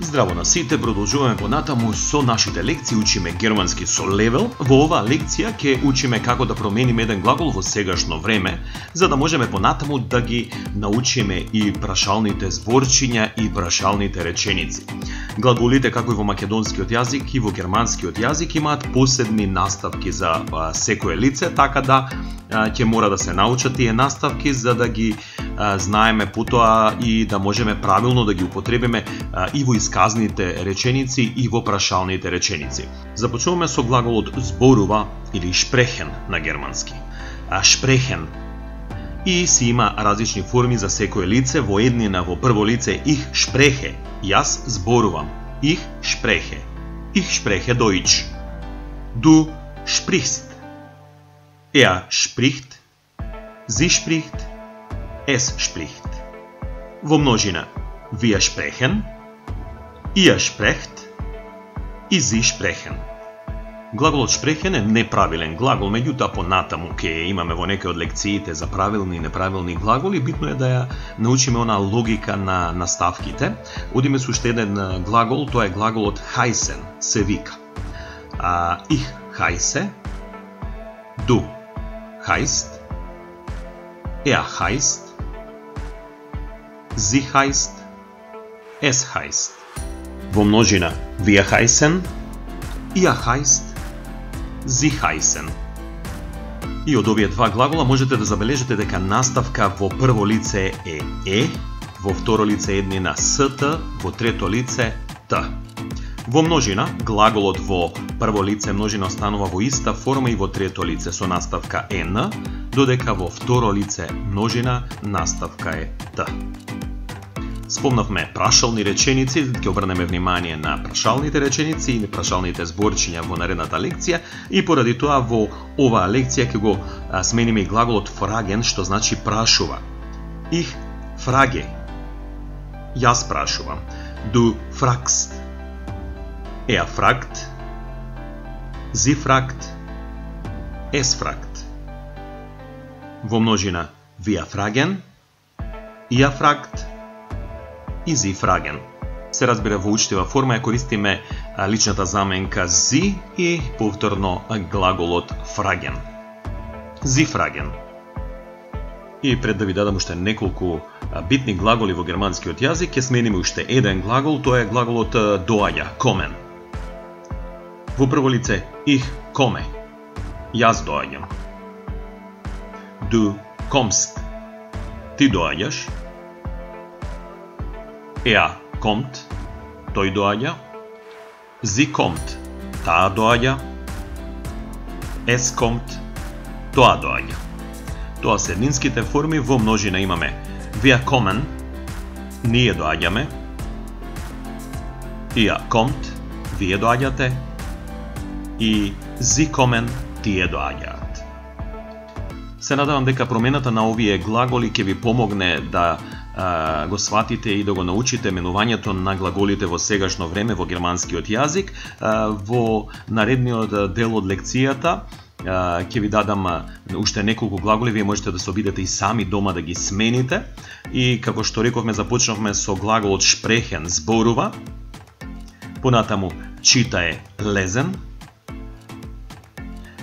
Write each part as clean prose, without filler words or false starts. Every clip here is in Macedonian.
Здраво на сите, продолжуваме понатаму со нашите лекции, учиме германски со левел. Во оваа лекција ќе учиме како да промениме еден глагол во сегашно време, за да можеме понатаму да ги научиме и прашалните зборчиња и прашалните реченици. Глаголите, како и во македонскиот јазик и во германскиот јазик, имаат посебни наставки за секое лице, така да ќе мора да се научат тие наставки за да ги знаеме потоа и да можеме правилно да ги употребиме и во исказните реченици и во прашалните реченици. Започнуваме со глаголот зборува или шпрехен на германски. Шпрехен и си има различни форми за секое лице. Во еднина, во прво лице, их шпрехе, јас зборувам. Ich spreche. Ich spreche Deutsch. Du sprichst. Er spricht. Sie spricht. Es spricht. Во множина. Wir sprechen. Ihr sprecht. И Sie sprechen. Глаголот шпрехен е неправилен глагол, меѓутоа понатаму ќе имаме во некои од лекциите за правилни и неправилни глаголи, битно е да ја научиме она логика на наставките. Одиме со уште еден глагол, тоа е глаголот heißen, се вика. Ich heiße, du heißt, er heißt, sie heißt, es heißt. Во множина wir heißen, ihr heißt, Sie heißen. И од овие два глагола можете да забележите дека наставка во прво лице е, во второ лице еднина ст, во трето лице т. Во множина, глаголот во прво лице множина останува во иста форма и во трето лице со наставка н, додека во второ лице множина наставка е т. Спомнавме прашални реченици, ќе обрнеме внимание на прашалните реченици и прашалните зборчиња во наредната лекција и поради тоа во оваа лекција ќе го смениме и глаголот fragen, што значи прашува. Ich frage. Јас прашувам. Du fragst. Er fragt. Sie fragt. Es fragt. Во множина wir fragen. Ihr fragt. И Sie fragen. Се разбира во учтива форма ја користиме личната заменка Sie и повторно глаголот fragen. Sie fragen. И пред да ви дадам уште неколку битни глаголи во германскиот јазик, ќе смениме уште еден глагол, тоа е глаголот доаѓа, kommen. Во прво лице ich komme. Јас доаѓам. Du kommst. Ти доаѓаш. Er kommt, тој доаѓа. Sie kommt, таа доаѓа. Es kommt, тоа доаѓа. Тоа се еднинските форми, во множина имаме wir kommen, ние доаѓаме. Ihr kommt, вие доаѓате. И Sie kommen, тие доаѓаат. Се надевам дека промената на овие глаголи ќе ви помогне да го сватите и да го научите менувањето на глаголите во сегашно време во германскиот јазик. Во наредниот дел од лекцијата ќе ви дадам уште неколку глаголи, вие можете да се обидете и сами дома да ги смените. И како што рековме, започнавме со глаголот шпрехен, зборува. Понатаму чита е лезен.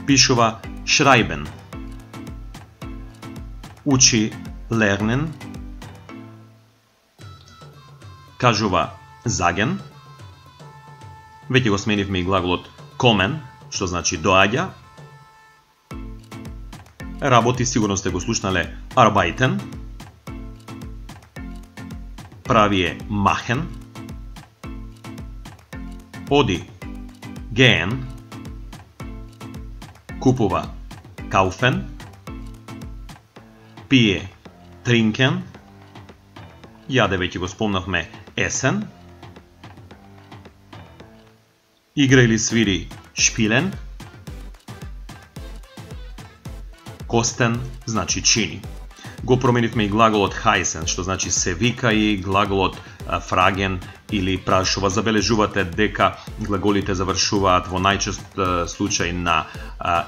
Пишува шрајбен. Учи лернен. Кажува заген. Веќе го сменивме и глаголот kommen, што значи доаѓа. Работи, сигурно сте го слушнале, arbeiten. Прави е machen. Оди, gehen. Купува, kaufen. Пие, trinken. Јаде, веќе го спомнавме, есен. Игра или свири шпилен. Костен значи чини. Го променивме и глаголот heißen, што значи се вика, и глаголот fragen или прашува. Забележувате дека глаголите завршуваат во најчест случај на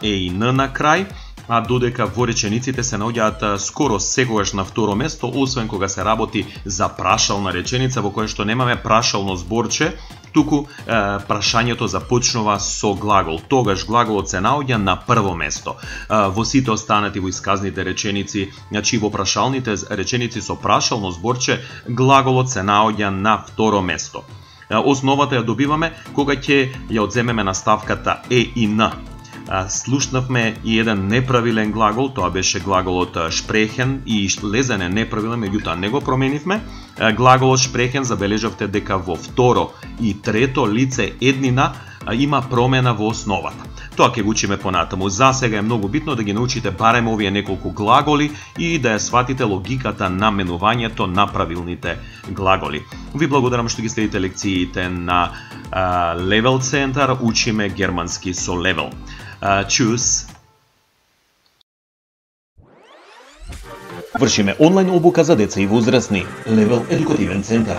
е и н на крај. а додека во речениците се наоѓаат скоро секогаш на второ место, освен кога се работи за прашална реченица во која што немаме прашално зборче, туку прашањето започнува со глагол. Тогаш глаголот се наоѓа на прво место. Во сите останати во исказните реченици, значи во прашалните реченици со прашално зборче, глаголот се наоѓа на второ место. Основата ја добиваме кога ќе ја одземеме наставката е и н. Слушнавме и еден неправилен глагол, тоа беше глаголот шпрехен и лезен е неправилен, меѓутоа не го променивме. Глаголот шпрехен забележавте дека во второ и трето лице еднина има промена во основата. Тоа ќе го учиме понатаму. За сега е многу битно да ги научите барем овие неколку глаголи и да ја сватите логиката на менувањето на правилните глаголи. Ви благодарам што ги следите лекциите на Level Center. Учиме германски со Level. Tschüss. Вршиме онлайн обука за деца и возрастни. Level Едукативен центар.